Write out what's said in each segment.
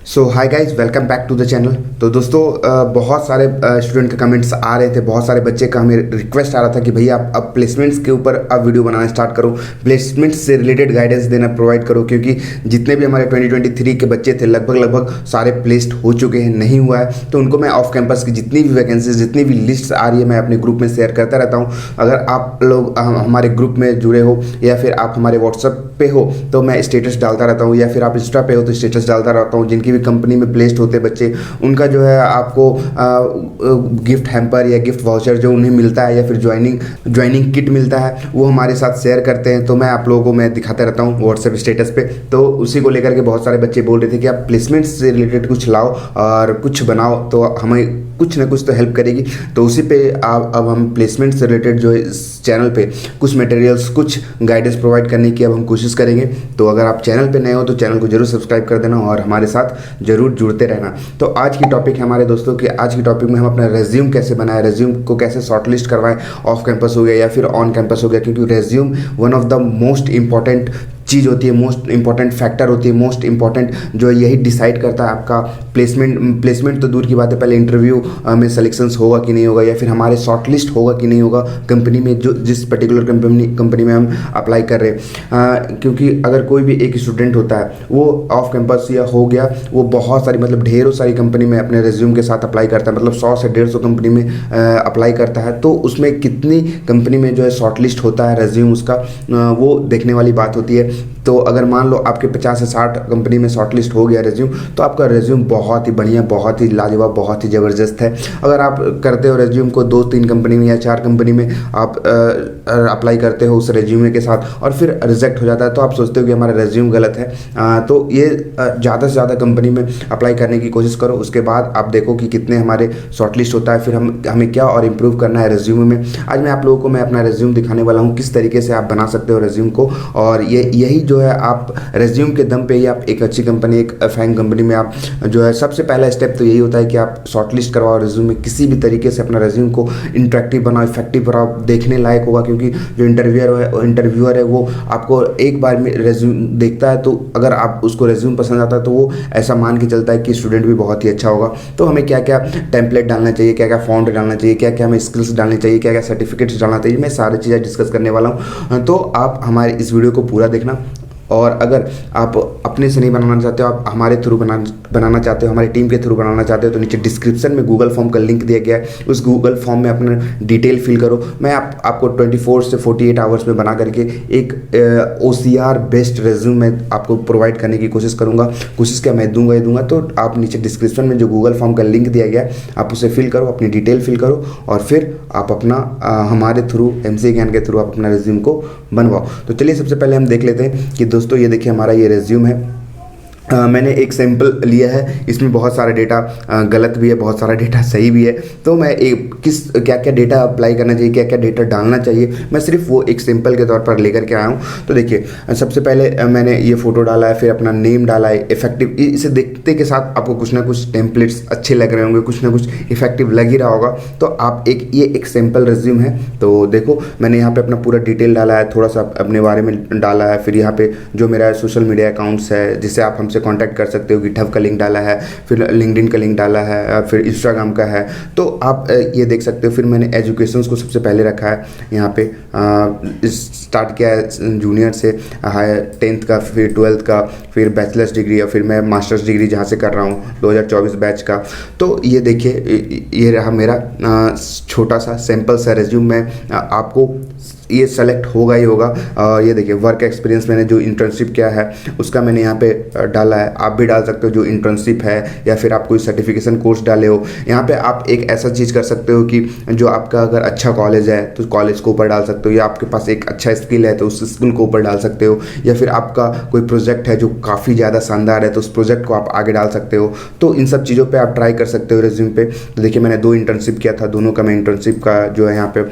So hi guys, welcome back to the channel. तो दोस्तों बहुत सारे स्टूडेंट के कमेंट्स आ रहे थे, बहुत सारे बच्चे का हमें रिक्वेस्ट आ रहा था कि भैया आप अब प्लेसमेंट्स के ऊपर अब वीडियो बनाना स्टार्ट करो, प्लेसमेंट्स से रिलेटेड गाइडेंस देना प्रोवाइड करो, क्योंकि जितने भी हमारे 2023 के बच्चे थे लगभग सारे प्लेस्ड हो चुके हैं, नहीं हुआ है। तो उनको मैं ऑफ कैंपस की जितनी भी वैकेंसीज, जितनी भी लिस्ट आ रही है, मैं अपने ग्रुप में शेयर करता रहता हूँ। अगर आप लोग हमारे ग्रुप में जुड़े हो या फिर आप हमारे व्हाट्सएप पे हो तो मैं स्टेटस डालता रहता हूँ, या फिर आप इंस्टा पे हो तो स्टेटस डालता रहता हूँ। जिनकी भी कंपनी में प्लेस्ड होते बच्चे, उनका जो है आपको गिफ्ट हैम्पर या गिफ्ट वाउचर जो उन्हें मिलता है, या फिर ज्वाइनिंग किट मिलता है, वो हमारे साथ शेयर करते हैं। तो मैं आप लोगों को मैं दिखाता रहता हूँ व्हाट्सएप स्टेटस पे। तो उसी को लेकर के बहुत सारे बच्चे बोल रहे थे कि आप प्लेसमेंट से रिलेटेड कुछ लाओ और कुछ बनाओ, तो हमें कुछ ना कुछ तो हेल्प करेगी। तो उसी पे अब हम प्लेसमेंट से रिलेटेड जो इस चैनल पे कुछ मटेरियल्स, कुछ गाइडेंस प्रोवाइड करने की अब हम कोशिश करेंगे। तो अगर आप चैनल पे नए हो तो चैनल को जरूर सब्सक्राइब कर देना और हमारे साथ जरूर जुड़ते रहना। तो आज की टॉपिक है हमारे दोस्तों की, आज की टॉपिक में हम अपना रेज्यूम कैसे बनाएं, रेज्यूम को कैसे शॉर्टलिस्ट करवाएं, ऑफ कैंपस हो गया या फिर ऑन कैंपस हो गया, क्योंकि resume one of the most important चीज़ होती है, मोस्ट इंपॉर्टेंट फैक्टर होती है, मोस्ट इंपॉर्टेंट जो यही डिसाइड करता है आपका प्लेसमेंट तो दूर की बात है, पहले इंटरव्यू में सिलेक्शंस होगा कि नहीं होगा, या फिर हमारे शॉर्टलिस्ट होगा कि नहीं होगा कंपनी में, जो जिस पर्टिकुलर कंपनी में हम अप्लाई कर रहे हैं। क्योंकि अगर कोई भी एक स्टूडेंट होता है वो ऑफ कैंपस या हो गया, वो बहुत सारी मतलब ढेरों सारी कंपनी में अपने रेज्यूम के साथ अप्लाई करता है, मतलब 100 से 150 कंपनी में अप्लाई करता है। तो उसमें कितनी कंपनी में जो है शॉर्टलिस्ट होता है रेज्यूम उसका, वो देखने वाली बात होती है। तो अगर मान लो आपके 50 से 60 कंपनी में शॉर्टलिस्ट हो गया रेज्यूम, तो आपका रेज्यूम बहुत ही बढ़िया, बहुत ही लाजवाब, बहुत ही ज़बरदस्त है। अगर आप करते हो रेज्यूम को 2-3 कंपनी में या 4 कंपनी में आप अप्लाई करते हो उस रेज्यूमे के साथ और फिर रिजेक्ट हो जाता है, तो आप सोचते हो कि हमारा रेज्यूम गलत है। तो ये ज़्यादा से ज़्यादा कंपनी में अप्लाई करने की कोशिश करो, उसके बाद आप देखो कि कितने हमारे शॉर्टलिस्ट होता है, फिर हमें क्या और इम्प्रूव करना है रेज्यूमे में। आज मैं आप लोगों को मैं अपना रेज्यूम दिखाने वाला हूँ, किस तरीके से आप बना सकते हो रेज्यूम को। और यही जो है आप रेज्यूम के दम पे ही आप एक अच्छी कंपनी, एक फैंग कंपनी में आप जो है, सबसे पहला स्टेप तो यही होता है कि आप शॉर्टलिस्ट करवाओ रेज्यूम में, किसी भी तरीके से अपना रेज्यूम को इंटरेक्टिव बनाओ, इफेक्टिव बनाओ, देखने लायक होगा। क्योंकि जो इंटरव्यूअर है वो आपको एक बार में रेज्यूम देखता है, तो अगर आप उसको रेज्यूम पसंद आता है तो वो ऐसा मान के चलता है कि स्टूडेंट भी बहुत ही अच्छा होगा। तो हमें क्या क्या टेम्पलेट डालना चाहिए, क्या क्या फॉन्ट डालना चाहिए, क्या क्या हमें स्किल्स डालने चाहिए, क्या क्या सर्टिफिकेट्स डालना चाहिए, मैं सारी चीज़ें डिस्कस करने वाला हूँ। तो आप हमारे इस वीडियो को पूरा देखना। और अगर आप अपने से नहीं बनाना चाहते हो, आप हमारे थ्रू बनाना चाहते हो, हमारी टीम के थ्रू बनाना चाहते हो, तो नीचे डिस्क्रिप्शन में गूगल फॉर्म का लिंक दिया गया है, उस गूगल फॉर्म में अपना डिटेल फिल करो। मैं आपको 24 से 48 आवर्स में बना करके एक OCR बेस्ड रेज्यूम में आपको प्रोवाइड करने की कोशिश करूँगा। कोशिश क्या, मैं दूंगा ही दूंगा। तो आप नीचे डिस्क्रिप्शन में जो गूगल फॉर्म का लिंक दिया गया है, आप उसे फिल करो, अपनी डिटेल फिल करो और फिर आप अपना हमारे थ्रू, MC ज्ञान के थ्रू आप अपना रेज्यूम को बनवाओ। तो चलिए सबसे पहले हम देख लेते हैं कि दोस्तों ये देखिए हमारा ये रेज्यूम है। मैंने एक सैंपल लिया है, इसमें बहुत सारा डेटा गलत भी है, बहुत सारा डेटा सही भी है। तो मैं क्या क्या डेटा अप्लाई करना चाहिए, क्या क्या डेटा डालना चाहिए, मैं सिर्फ वो एक सैंपल के तौर पर लेकर के आया हूँ। तो देखिए सबसे पहले मैंने ये फ़ोटो डाला है, फिर अपना नेम डाला है, इफेक्टिव, इसे देखते के साथ आपको कुछ ना कुछ टेम्पलेट्स अच्छे लग रहे होंगे, कुछ ना कुछ इफेक्टिव लग ही रहा होगा। तो आप ये एक सैंपल रेज्यूम है। तो देखो मैंने यहाँ पे अपना पूरा डिटेल डाला है, थोड़ा सा अपने बारे में डाला है, फिर यहाँ पे जो मेरा सोशल मीडिया अकाउंट्स है जिससे आप हमसे कांटेक्ट कर सकते हो, गिटहब का लिंक डाला है, फिर लिंक्डइन का लिंक डाला है, फिर इंस्टाग्राम का है, तो आप ये देख सकते हो। फिर मैंने एजुकेशंस को सबसे पहले रखा है यहाँ पे, स्टार्ट किया है जूनियर से, हायर 10th का, फिर 12th का, फिर बैचलर्स डिग्री, और फिर मैं मास्टर्स डिग्री जहाँ से कर रहा हूँ 2024 बैच का। तो ये देखिए ये रहा मेरा छोटा सा सैम्पल सा रेज्यूम में, आपको ये सेलेक्ट होगा ही होगा। ये देखिए वर्क एक्सपीरियंस मैंने जो इंटर्नशिप किया है उसका मैंने यहाँ पे डाला है, आप भी डाल सकते हो जो इंटर्नशिप है, या फिर आप कोई सर्टिफिकेशन कोर्स डाले हो। यहाँ पे आप एक ऐसा चीज़ कर सकते हो कि जो आपका अगर अच्छा कॉलेज है तो कॉलेज को ऊपर डाल सकते हो, या आपके पास एक अच्छा स्किल है तो उस स्किल को ऊपर डाल सकते हो, या फिर आपका कोई प्रोजेक्ट है जो काफ़ी ज़्यादा शानदार है तो उस प्रोजेक्ट को आप आगे डाल सकते हो। तो इन सब चीज़ों पर आप ट्राई कर सकते हो रेज्यूम पे। तो देखिए मैंने 2 इंटर्नशिप किया था, दोनों का मैं इंटर्नशिप का जो है यहाँ पे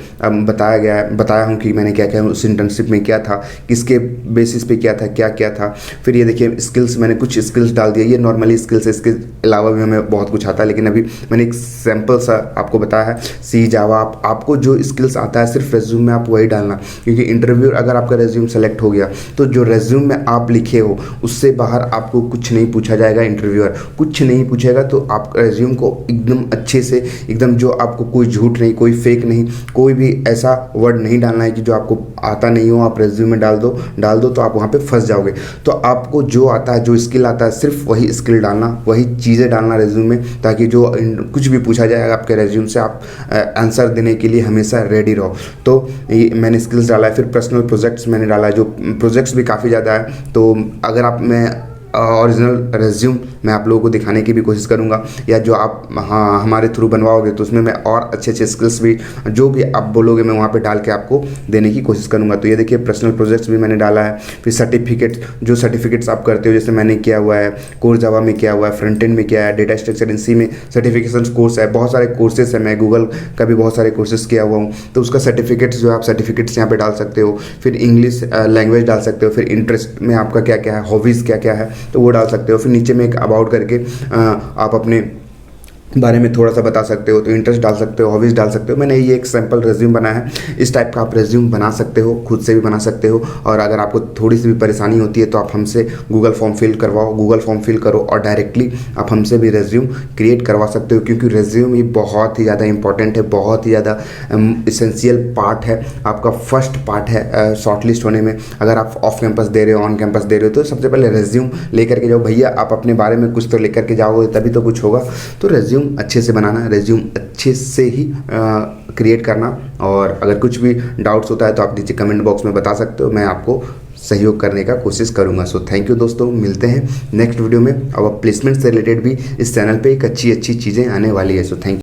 बताया हूँ कि मैंने क्या उस इंटर्नशिप में क्या था, किसके बेसिस पे क्या था, क्या क्या था। फिर ये देखिए स्किल्स मैंने कुछ स्किल्स डाल दिया, ये नॉर्मली स्किल्स है, इसके अलावा भी हमें बहुत कुछ आता है, लेकिन अभी मैंने एक सैम्पल सा आपको बताया है। सी जावा, आपको जो स्किल्स आता है सिर्फ रेज्यूम में आप वही डालना, क्योंकि इंटरव्यू अगर आपका रेज्यूम सेलेक्ट हो गया तो जो रेज्यूम में आप लिखे हो उससे बाहर आपको कुछ नहीं पूछा जाएगा, इंटरव्यूअर कुछ नहीं पूछेगा। तो आप रेज्यूम को एकदम अच्छे से, एकदम जो आपको कोई झूठ नहीं, कोई फेक नहीं, कोई भी ऐसा वर्ड नहीं डालना है कि जो आपको आता नहीं हो आप रेज्यूम में डाल दो तो आप वहाँ पे फंस जाओगे। तो आपको जो आता है, जो स्किल आता है, सिर्फ वही स्किल डालना, वही चीज़ें डालना रेज्यूम में, ताकि जो कुछ भी पूछा जाएगा आपके रेज्यूम से आप आंसर देने के लिए हमेशा रेडी रहो। तो ये मैंने स्किल्स डाला है। फिर पर्सनल प्रोजेक्ट्स मैंने डाला है, जो प्रोजेक्ट्स भी काफ़ी ज़्यादा है। तो अगर आप मैं ओरिजिनल रेज्यूम मैं आप लोगों को दिखाने की भी कोशिश करूंगा, या जो आप हमारे थ्रू बनवाओगे तो उसमें मैं और अच्छे अच्छे स्किल्स भी जो भी आप बोलोगे मैं वहाँ पे डाल के आपको देने की कोशिश करूंगा। तो ये देखिए पर्सनल प्रोजेक्ट्स भी मैंने डाला है। फिर सर्टिफिकेट्स, जो सर्टिफिकेट्स आप करते हो, जैसे मैंने किया हुआ है कोर जावा में किया हुआ है, फ्रंट एंड में किया है, डेटा स्ट्रक्चर इन सी में सर्टिफिकेशन कोर्स है, बहुत सारे कोर्सेस है, मैं गूगल का भी बहुत सारे कोर्सेस किया हुआ हूँ। तो उसका सर्टिफिकेट्स जो है आप सर्टिफिकेट्स यहाँ पर डाल सकते हो। फिर इंग्लिश लैंग्वेज डाल सकते हो। फिर इंटरेस्ट में आपका क्या क्या है, हॉबीज़ क्या क्या है, तो वो डाल सकते हो। फिर नीचे में एक अबाउट करके आप अपने बारे में थोड़ा सा बता सकते हो, तो इंटरेस्ट डाल सकते हो, हॉबीज़ डाल सकते हो। मैंने ये एक सैम्पल रेज्यूम बनाया है। इस टाइप का आप रेज्यूम बना सकते हो, खुद से भी बना सकते हो। और अगर आपको थोड़ी सी भी परेशानी होती है तो आप हमसे गूगल फॉर्म फिल करवाओ, गूगल फॉर्म फिल करो और डायरेक्टली आप हमसे भी रेज्यूम क्रिएट करवा सकते हो, क्योंकि रेज्यूम ये बहुत ही ज़्यादा इंपॉर्टेंट है, बहुत ही ज़्यादा इसेंशियल पार्ट है, आपका फर्स्ट पार्ट है शॉर्टलिस्ट होने में। अगर आप ऑफ कैंपस दे रहे हो, ऑन कैंपस दे रहे हो, तो सबसे पहले रेज्यूम लेकर के जाओ। भैया आप अपने बारे में कुछ तो लेकर के जाओगे तभी तो कुछ होगा। तो रेज्यूम अच्छे से बनाना, रेज्यूम अच्छे से ही क्रिएट करना। और अगर कुछ भी डाउट्स होता है तो आप नीचे कमेंट बॉक्स में बता सकते हो, मैं आपको सहयोग करने का कोशिश करूंगा। सो थैंक यू दोस्तों, मिलते हैं नेक्स्ट वीडियो में। अब प्लेसमेंट से रिलेटेड भी इस चैनल पे एक अच्छी चीज़ें आने वाली है। So thank you.